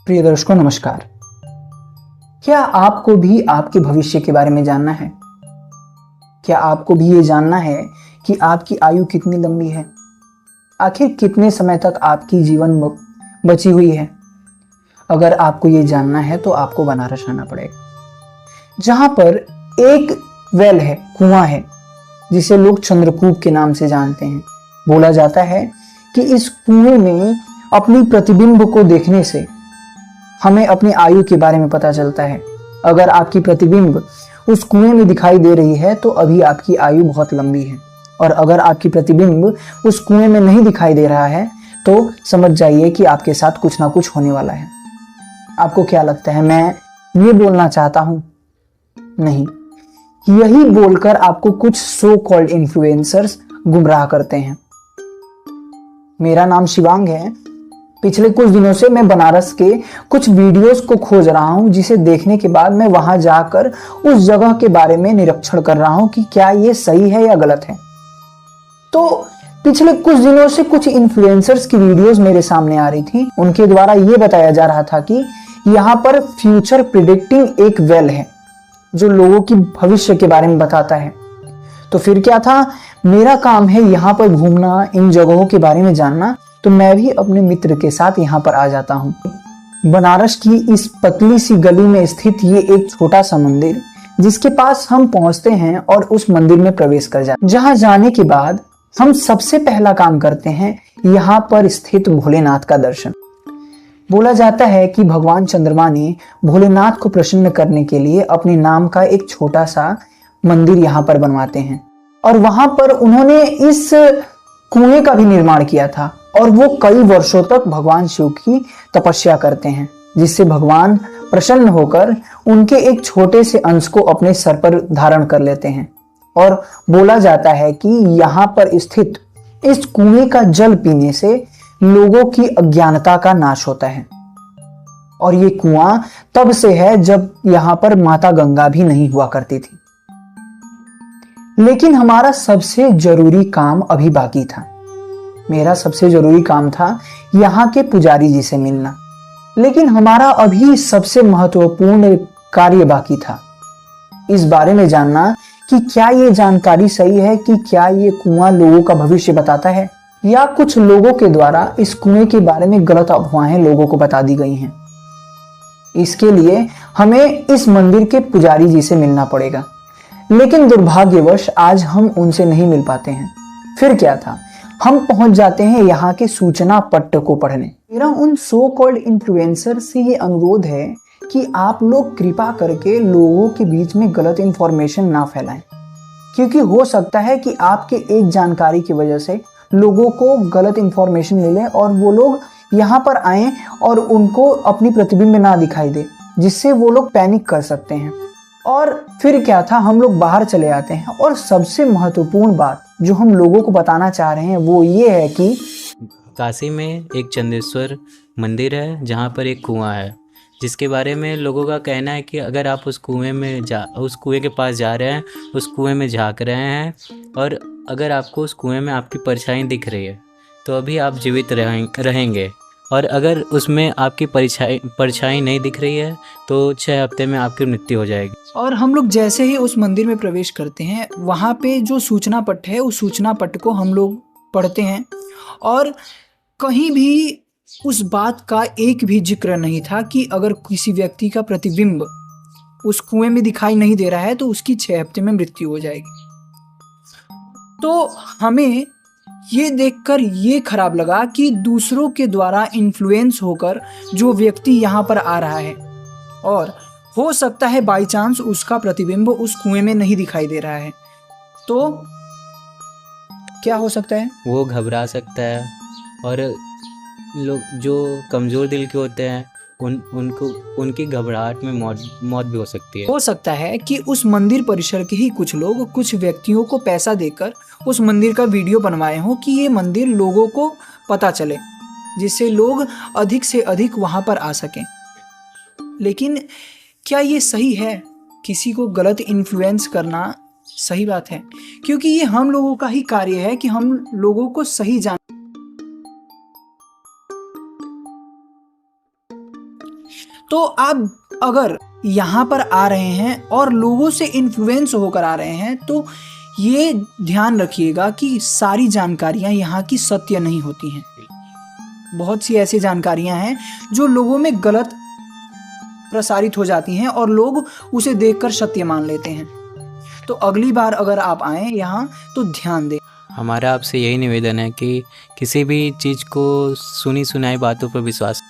प्रिय दर्शकों नमस्कार। क्या आपको भी आपके भविष्य के बारे में जानना है? क्या आपको भी ये जानना है कि आपकी आयु कितनी लंबी है? आखिर कितने समय तक आपकी जीवन बची हुई है? अगर आपको ये जानना है तो आपको बनारस आना पड़ेगा, जहां पर एक वेल है, कुआं है, जिसे लोग चंद्रकूप के नाम से जानते हैं। बोला जाता है कि इस कुएं में अपनी प्रतिबिंब को देखने से हमें अपनी आयु के बारे में पता चलता है। अगर आपकी प्रतिबिंब उस कुएं में दिखाई दे रही है तो अभी आपकी आयु बहुत लंबी है, और अगर आपकी प्रतिबिंब उस कुएं में नहीं दिखाई दे रहा है तो समझ जाइए कि आपके साथ कुछ ना कुछ होने वाला है। आपको क्या लगता है मैं ये बोलना चाहता हूं? नहीं, यही बोलकर आपको कुछ सो कॉल्ड इन्फ्लुएंसर्स गुमराह करते हैं। मेरा नाम शिवांग है। पिछले कुछ दिनों से मैं बनारस के कुछ वीडियोस को खोज रहा हूं, जिसे देखने के बाद मैं वहां जाकर उस जगह के बारे में निरीक्षण कर रहा हूं कि क्या ये सही है या गलत है। तो पिछले कुछ दिनों से कुछ इन्फ्लुएंसर्स की वीडियोस मेरे सामने आ रही थी। उनके द्वारा ये बताया जा रहा था कि यहाँ पर फ्यूचर प्रिडिक्टिंग एक वेल है जो लोगों की भविष्य के बारे में बताता है। तो फिर क्या था, मेरा काम है यहाँ पर घूमना, इन जगहों के बारे में जानना, तो मैं भी अपने मित्र के साथ यहाँ पर आ जाता हूँ। बनारस की इस पतली सी गली में स्थित ये एक छोटा सा मंदिर, जिसके पास हम पहुंचते हैं और उस मंदिर में प्रवेश कर जाते हैं। जहाँ जाने के बाद हम सबसे पहला काम करते हैं यहाँ पर स्थित भोलेनाथ का दर्शन। बोला जाता है कि भगवान चंद्रमा ने भोलेनाथ को प्रसन्न करने के लिए अपने नाम का एक छोटा सा मंदिर यहाँ पर बनवाते हैं, और वहां पर उन्होंने इस कुएं का भी निर्माण किया था, और वो कई वर्षों तक भगवान शिव की तपस्या करते हैं, जिससे भगवान प्रसन्न होकर उनके एक छोटे से अंश को अपने सर पर धारण कर लेते हैं। और बोला जाता है कि यहाँ पर स्थित इस कुएं का जल पीने से लोगों की अज्ञानता का नाश होता है। और ये कुआं तब से है जब यहाँ पर माता गंगा भी नहीं हुआ करती थी। लेकिन हमारा सबसे जरूरी काम अभी बाकी था। मेरा सबसे जरूरी काम था यहाँ के पुजारी जी से मिलना। लेकिन हमारा अभी सबसे महत्वपूर्ण कार्य बाकी था, इस बारे में जानना कि क्या ये जानकारी सही है, कि क्या ये कुआं लोगों का भविष्य बताता है, या कुछ लोगों के द्वारा इस कुएं के बारे में गलत अफवाहें लोगों को बता दी गई हैं। इसके लिए हमें इस मंदिर के पुजारी जी से मिलना पड़ेगा, लेकिन दुर्भाग्यवश आज हम उनसे नहीं मिल पाते हैं। फिर क्या था, हम पहुंच जाते हैं यहाँ के सूचना पट्ट को पढ़ने। मेरा उन सो कॉल्ड इन्फ्लुएंसर से ये अनुरोध है कि आप लोग कृपा करके लोगों के बीच में गलत इंफॉर्मेशन ना फैलाएं, क्योंकि हो सकता है कि आपके एक जानकारी की वजह से लोगों को गलत इंफॉर्मेशन मिले और वो लोग यहाँ पर आए और उनको अपनी प्रतिबिंब ना दिखाई दे, जिससे वो लोग पैनिक कर सकते हैं। और फिर क्या था, हम लोग बाहर चले आते हैं। और सबसे महत्वपूर्ण बात जो हम लोगों को बताना चाह रहे हैं वो ये है कि काशी में एक चंदेश्वर मंदिर है, जहाँ पर एक कुआं है, जिसके बारे में लोगों का कहना है कि अगर आप उस कुएं के पास जा रहे हैं, उस कुएं में झांक रहे हैं, और अगर आपको उस कुएं में आपकी परछाई दिख रही है तो अभी आप जीवित रहेंगे, और अगर उसमें आपकी परछाई नहीं दिख रही है तो 6 हफ्ते में आपकी मृत्यु हो जाएगी। और हम लोग जैसे ही उस मंदिर में प्रवेश करते हैं, वहाँ पे जो सूचना पट्ट है उस सूचना पट्ट को हम लोग पढ़ते हैं, और कहीं भी उस बात का एक भी जिक्र नहीं था कि अगर किसी व्यक्ति का प्रतिबिंब उस कुएं में दिखाई नहीं दे रहा है तो उसकी 6 हफ्ते में मृत्यु हो जाएगी। तो हमें ये देखकर ये खराब लगा कि दूसरों के द्वारा इन्फ्लुएंस होकर जो व्यक्ति यहाँ पर आ रहा है, और हो सकता है बाई चांस उसका प्रतिबिंब उस कुएं में नहीं दिखाई दे रहा है, तो क्या हो सकता है, वो घबरा सकता है, और लोग जो कमज़ोर दिल के होते हैं उनकी घबराहट में मौत भी हो सकती है। हो सकता है कि उस मंदिर परिसर के ही कुछ लोग कुछ व्यक्तियों को पैसा देकर उस मंदिर का वीडियो बनवाए हों कि ये मंदिर लोगों को पता चले, जिससे लोग अधिक से अधिक वहां पर आ सकें। लेकिन क्या ये सही है? किसी को गलत इन्फ्लुएंस करना सही बात है? क्योंकि ये हम लोगों का ही कार्य है कि हम लोगों को सही तो आप अगर यहाँ पर आ रहे हैं और लोगों से इन्फ्लुएंस होकर आ रहे हैं तो ये ध्यान रखिएगा कि सारी जानकारियाँ यहाँ की सत्य नहीं होती हैं। बहुत सी ऐसी जानकारियाँ हैं जो लोगों में गलत प्रसारित हो जाती हैं और लोग उसे देखकर सत्य मान लेते हैं। तो अगली बार अगर आप आएँ यहाँ तो ध्यान दें। हमारा आपसे यही निवेदन है कि किसी भी चीज़ को सुनी सुनाई बातों पर विश्वास